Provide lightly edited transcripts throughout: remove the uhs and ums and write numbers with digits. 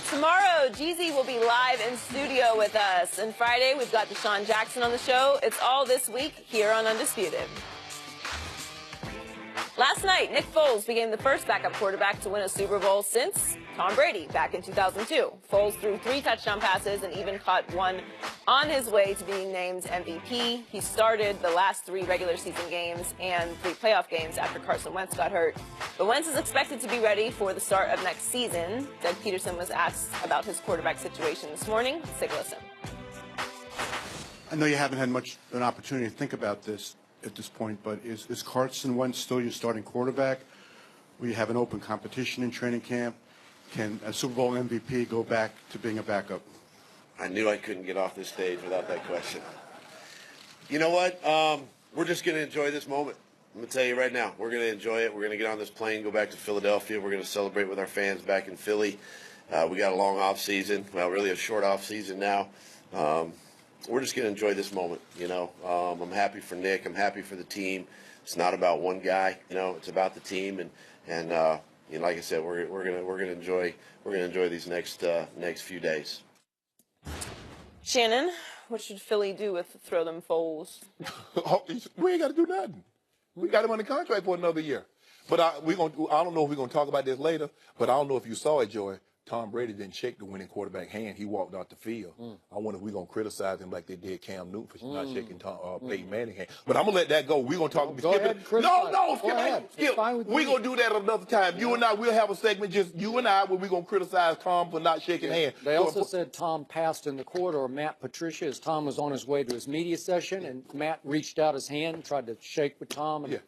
Tomorrow, Jeezy will be live in studio with us. And Friday, we've got Deshaun Jackson on the show. It's all this week here on Undisputed. Last night, Nick Foles became the first backup quarterback to win a Super Bowl since Tom Brady back in 2002. Foles threw 3 touchdown passes and even caught one on his way to being named MVP. He started the last 3 regular season games and 3 playoff games after Carson Wentz got hurt. But Wentz is expected to be ready for the start of next season. Doug Peterson was asked about his quarterback situation this morning. Let's take a listen. I know you haven't had much of an opportunity to think about this at this point, but is Carson Wentz still your starting quarterback? We have an open competition in training camp. Can a Super Bowl MVP go back to being a backup? I knew I couldn't get off this stage without that question. You know what? We're just going to enjoy this moment. I'm going to tell you right now, we're going to enjoy it. We're going to get on this plane, go back to Philadelphia. We're going to celebrate with our fans back in Philly. We got a long off season. Well, really a short off season now. We're just going to enjoy this moment, you know. I'm happy for Nick. I'm happy for the team. It's not about one guy, you know. It's about the team, and you know, like I said, we're gonna enjoy these next few days. Shannon, what should Philly do with throw them Foles? We ain't got to do nothing. We got him under contract for another year. But I don't know if we're gonna talk about this later. But I don't know if you saw it, Joy. Tom Brady didn't shake the winning quarterback hand. He walked out the field. I wonder if we're going to criticize him like they did Cam Newton for not shaking Peyton Manning's hand. But I'm going to let that go. We're going to talk. Go ahead, Skip. We're going to do that another time. You and I, we'll have a segment, just you and I, where we're going to criticize Tom for not shaking hands. They also said Tom passed in the corridor, Matt Patricia, as Tom was on his way to his media session, and Matt reached out his hand, tried to shake with Tom, and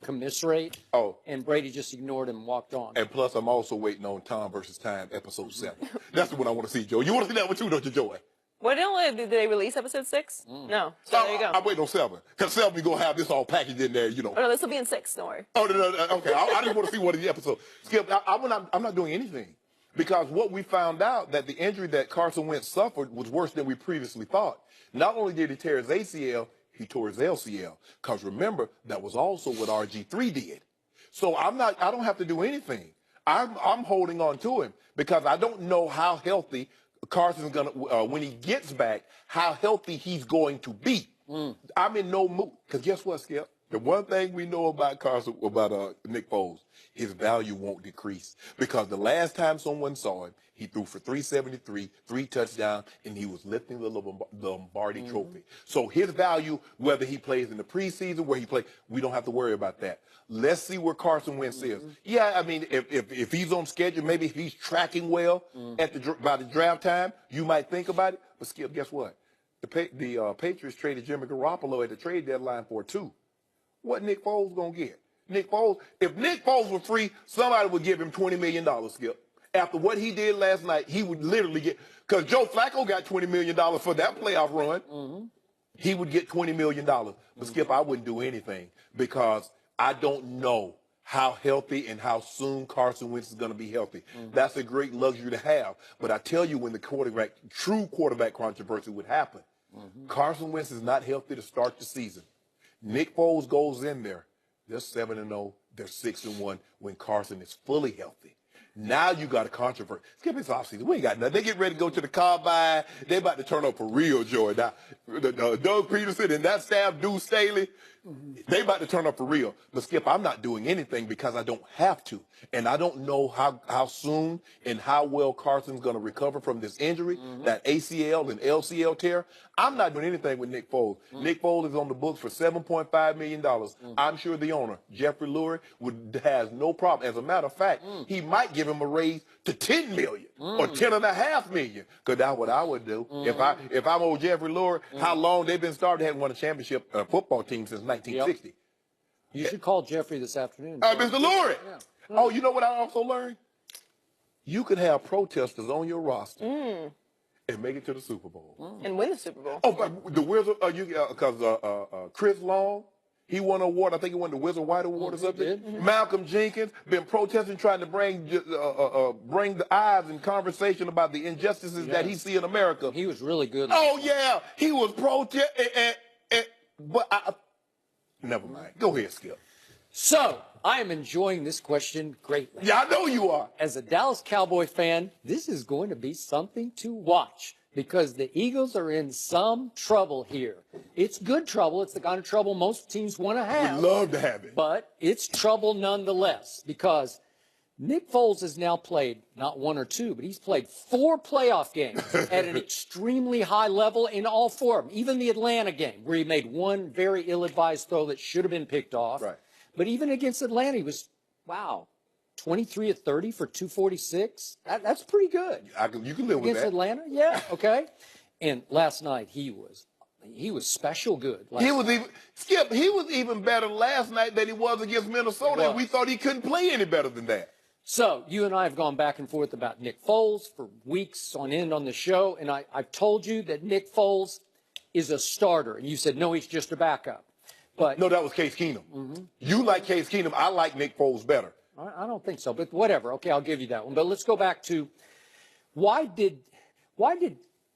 commiserate. And Brady just ignored him and walked on. And plus, I'm also waiting on Tom versus Time, episode 7. That's the one I want to see, Joe. You want to see that one too, don't you, Joey? Well, did they release episode 6? No. So there you go. I'm waiting on 7. Because 7, we going to have this all packaged in there, you know. Oh, no, this will be in 6, don't worry. Oh, no, okay. I just want to see one of the episodes. Skip, I'm not doing anything. Because what we found out, that the injury that Carson Wentz suffered was worse than we previously thought. Not only did he tear his ACL, he tore his LCL. Because remember, that was also what RG3 did. So I don't have to do anything. I'm holding on to him because I don't know how healthy Carson's going to, when he gets back, how healthy he's going to be. I'm in no mood. Because guess what, Skip? The one thing we know about Nick Foles, his value won't decrease. Because the last time someone saw him, he threw for 373, 3 touchdowns, and he was lifting the Lombardi Trophy. So his value, whether he plays in the preseason, where he plays, we don't have to worry about that. Let's see where Carson Wentz is. Yeah, I mean, if he's on schedule, maybe if he's tracking well by the draft time, you might think about it. But Skip, guess what? The Patriots traded Jimmy Garoppolo at the trade deadline for 2. What Nick Foles gonna get? Nick Foles, if Nick Foles were free, somebody would give him $20 million, Skip. After what he did last night, he would literally get, because Joe Flacco got $20 million for that playoff run. He would get $20 million. But Skip, I wouldn't do anything because I don't know how healthy and how soon Carson Wentz is going to be healthy. That's a great luxury to have. But I tell you, when the true quarterback controversy would happen, Carson Wentz is not healthy to start the season. Nick Foles goes in there. They're 7-0. They're 6-1 when Carson is fully healthy. Now you got a controversy. Skip, it's offseason. We ain't got nothing. They get ready to go to the combine. They about to turn up for real, Joy. Now, Doug Peterson and that staff, Deuce Staley, they about to turn up for real. But Skip, I'm not doing anything because I don't have to. And I don't know how soon and how well Carson's going to recover from this injury, that ACL and LCL tear. I'm not doing anything with Nick Foles. Nick Foles is on the books for $7.5 million. I'm sure the owner, Jeffrey Lurie, has no problem. As a matter of fact, he might give him a raise to $10 million or $10.5 million. Because that's what I would do. If I'm old Jeffrey Lurie, how long they've been started, haven't won a championship football team since 1960. You should call Jeffrey this afternoon. Mr. Lurie. Yeah. Oh, you know what I also learned? You could have protesters on your roster and make it to the Super Bowl. And win the Super Bowl. Oh, but the Wizard, because Chris Long, he won an award. I think he won the Wizard White Award or something. Malcolm Jenkins been protesting, trying to bring the eyes and conversation about the injustices that he see in America. He was really good. Oh, yeah. He was protesting. But never mind. Go ahead, Skip. So, I am enjoying this question greatly. Yeah, I know you are. As a Dallas Cowboy fan, this is going to be something to watch because the Eagles are in some trouble here. It's good trouble. It's the kind of trouble most teams want to have. Would love to have it. But it's trouble nonetheless because Nick Foles has now played not one or two, but he's played 4 playoff games at an extremely high level in all 4 of them. Even the Atlanta game where he made one very ill-advised throw that should have been picked off. Right. But even against Atlanta, he was, 23 of 30 for 246. That's pretty good. You can live with Against that. Atlanta, yeah, okay. And last night he was special good. He was even better last night than he was against Minnesota. And we thought he couldn't play any better than that. So you and I have gone back and forth about Nick Foles for weeks on end on the show, and I've told you that Nick Foles is a starter, and you said no, he's just a backup. But no, that was Case Keenum. Mm-hmm. You like Case Keenum. I like Nick Foles better. I don't think so, but whatever. Okay, I'll give you that one. But let's go back to why did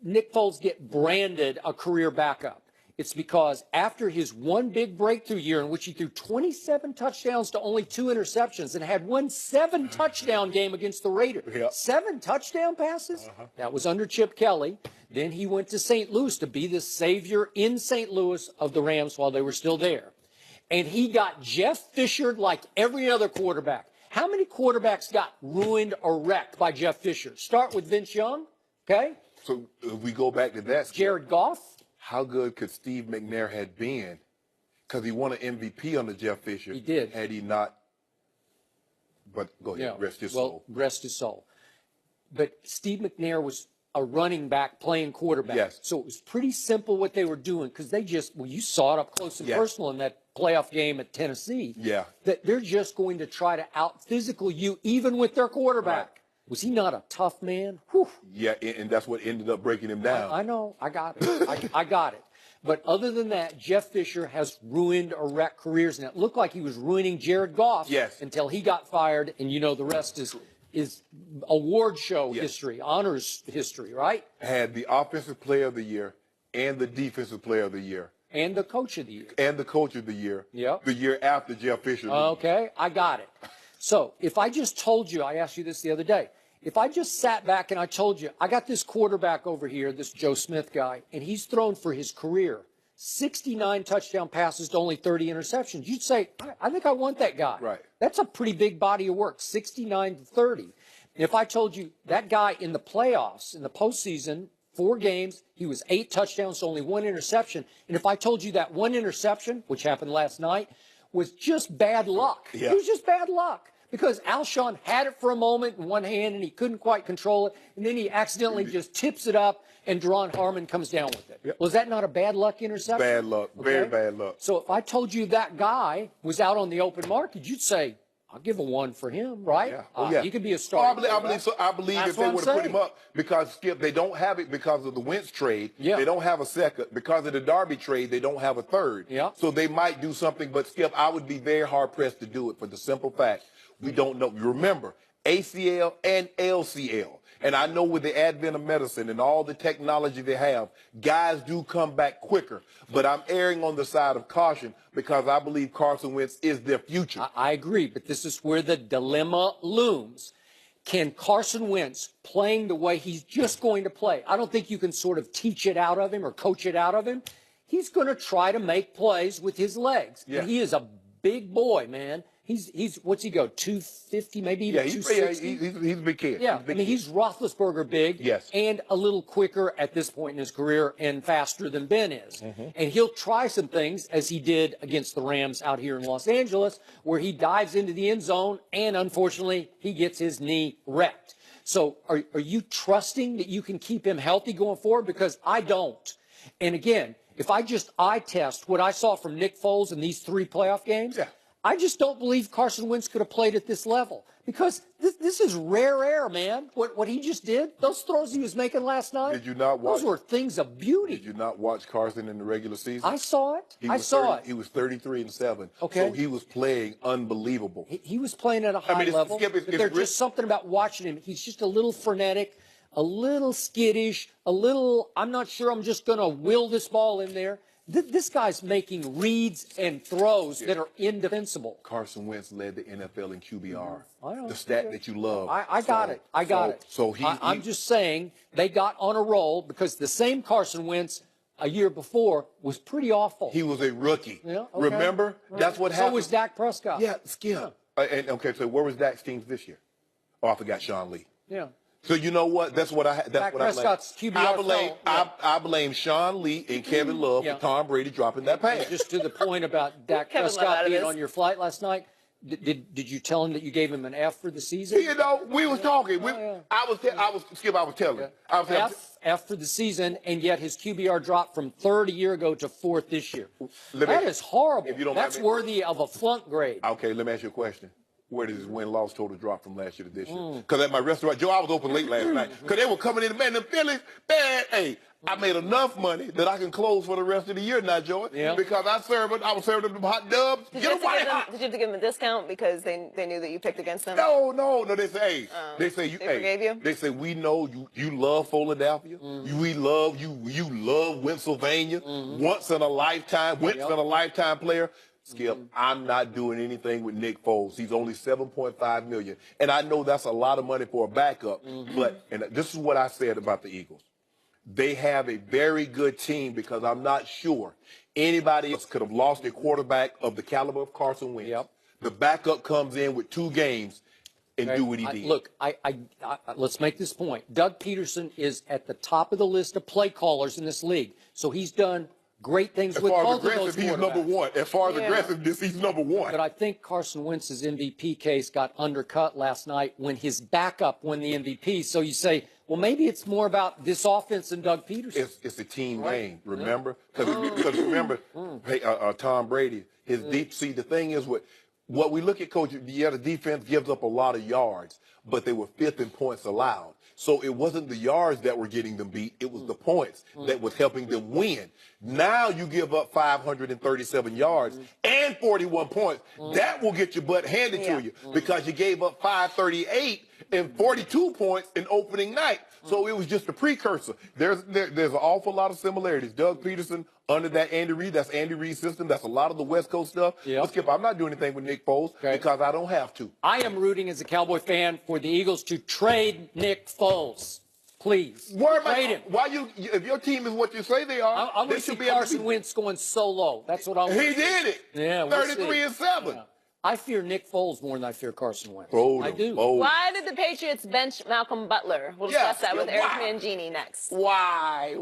Nick Foles get branded a career backup? It's because after his one big breakthrough year in which he threw 27 touchdowns to only 2 interceptions and had one 7-touchdown game against the Raiders. Yep. 7 touchdown passes? That was under Chip Kelly. Then he went to St. Louis to be the savior in St. Louis of the Rams while they were still there. And he got Jeff Fishered like every other quarterback. How many quarterbacks got ruined or wrecked by Jeff Fisher? Start with Vince Young, okay? So if we go back to that. Jared Goff. How good could Steve McNair have been? Because he won an MVP under Jeff Fisher. He did. Had he not. But go ahead, rest his soul. Rest his soul. But Steve McNair was a running back playing quarterback. Yes. So it was pretty simple what they were doing because they you saw it up close and personal in that playoff game at Tennessee. Yeah. That they're just going to try to out-physical you even with their quarterback. Right. Was he not a tough man? Whew. Yeah, and that's what ended up breaking him down. I know. I got it. I got it. But other than that, Jeff Fisher has ruined or wrecked careers, and it looked like he was ruining Jared Goff until he got fired, and the rest is award show history, honors history, right? Had the offensive player of the year and the defensive player of the year. And the coach of the year. And the coach of the year. Yep. The year after Jeff Fisher. Okay, I got it. So if I just told you, I asked you this the other day, if I just sat back and I told you, I got this quarterback over here, this Joe Smith guy, and he's thrown for his career 69 touchdown passes to only 30 interceptions, you'd say, I think I want that guy. Right. That's a pretty big body of work, 69 to 30. And if I told you that guy in the playoffs, in the postseason, 4 games, he was 8 touchdowns to only 1 interception. And if I told you that 1 interception, which happened last night, was just bad luck. Yeah. It was just bad luck. Because Alshon had it for a moment in one hand and he couldn't quite control it, and then he accidentally just tips it up and Deron Harmon comes down with it. Yep. Was that not a bad luck interception? Bad luck, very bad luck. So if I told you that guy was out on the open market, you'd say, I'll give a 1 for him, right? Yeah. He could be a starter. I believe That's if they would have put him up, because Skip, they don't have it because of the Wentz trade. Yeah. They don't have a second. Because of the Darby trade, they don't have a third. Yeah. So they might do something, but Skip, I would be very hard pressed to do it for the simple fact we don't know. You remember, ACL and LCL. And I know with the advent of medicine and all the technology they have, guys do come back quicker. But I'm erring on the side of caution because I believe Carson Wentz is their future. I agree, but this is where the dilemma looms. Can Carson Wentz, playing the way he's just going to play, I don't think you can sort of teach it out of him or coach it out of him. He's going to try to make plays with his legs. Yeah. And he is a big boy, man. He's what's he go, 250, maybe even 260? He's a big kid. Yeah, he's Roethlisberger big. Yes. And a little quicker at this point in his career and faster than Ben is. Mm-hmm. And he'll try some things, as he did against the Rams out here in Los Angeles, where he dives into the end zone and, unfortunately, he gets his knee wrecked. So are you trusting that you can keep him healthy going forward? Because I don't. And, again, if I just eye test what I saw from Nick Foles in these 3 playoff games, I just don't believe Carson Wentz could have played at this level because this is rare air, man. What he just did, those throws he was making last night, did you not watch? Those were things of beauty. Did you not watch Carson in the regular season? I saw it. He was 33-7. Okay. So he was playing unbelievable. He was playing at a high level. But there's just something about watching him. He's just a little frenetic, a little skittish, a little, I'm not sure I'm just going to will this ball in there. This guy's making reads and throws that are indefensible. Carson Wentz led the NFL in QBR. I know. The stat that you love. I got it. I got it. So I'm just saying they got on a roll because the same Carson Wentz a year before was pretty awful. He was a rookie. Yeah, okay. Remember? Right. That's what happened. So was Dak Prescott. Yeah, Skip. And okay, so where was Dak's teams this year? Oh, I forgot Sean Lee. Yeah. So you know what? That's what I. That's Dak what Prescott's I blame. QBR I blame Sean Lee and Kevin Love for Tom Brady dropping that pass. Just to the point about Dak Prescott being on your flight last night. Did you tell him that you gave him an F for the season? You know, we was talking. I was telling. F for the season, and yet his QBR dropped from 3rd a year ago to 4th this year. That is horrible. If you don't That's worthy of a flunk grade. Okay, let me ask you a question. Where did his win-loss total drop from last year to this year? Because at my restaurant, Joe, I was open late last night. Because they were coming in, man, the Phillies, man, hey, I made enough money that I can close for the rest of the year now, Joey. Yeah. Because I was serving them hot dubs. Did you have to give them a discount because they knew that you picked against them? No. They say, hey, they forgave you? They say we know you love Philadelphia. We love you. You love Pennsylvania. Once in a lifetime player. Skip, I'm not doing anything with Nick Foles. He's only $7.5 million. And I know that's a lot of money for a backup. But this is what I said about the Eagles. They have a very good team because I'm not sure anybody else could have lost a quarterback of the caliber of Carson Wentz. Yep. The backup comes in with 2 games and do what he did. Look, let's make this point. Doug Peterson is at the top of the list of play callers in this league. So he's done great things with both of those quarterbacks. He's number one. As far as aggressiveness, he's number one. But I think Carson Wentz's MVP case got undercut last night when his backup won the MVP. So you say, well, maybe it's more about this offense than Doug Peterson. It's a team game, remember? Because remember, Tom Brady, his deep. See, the thing is what we look at, Coach. The defense gives up a lot of yards, but they were 5th in points allowed. So it wasn't the yards that were getting them beat. It was the points that was helping them win. Now you give up 537 yards and 41 points. That will get your butt handed to you because you gave up 538 and 42 points in opening night. So it was just a precursor. There's an awful lot of similarities. Doug Peterson under that Andy Reid, that's Andy Reid's system. That's a lot of the West Coast stuff. But Skip, I'm not doing anything with Nick Foles because I don't have to. I am rooting as a Cowboy fan for the Eagles to trade Nick Foles. Please. Trade him. If your team is what you say they are, I want to see Carson Wentz going solo. That's what I want. He did it. Yeah, 33-7. Yeah. I fear Nick Foles more than I fear Carson Wentz. I do. Why did the Patriots bench Malcolm Butler? We'll discuss that with Eric Mangini next. Why?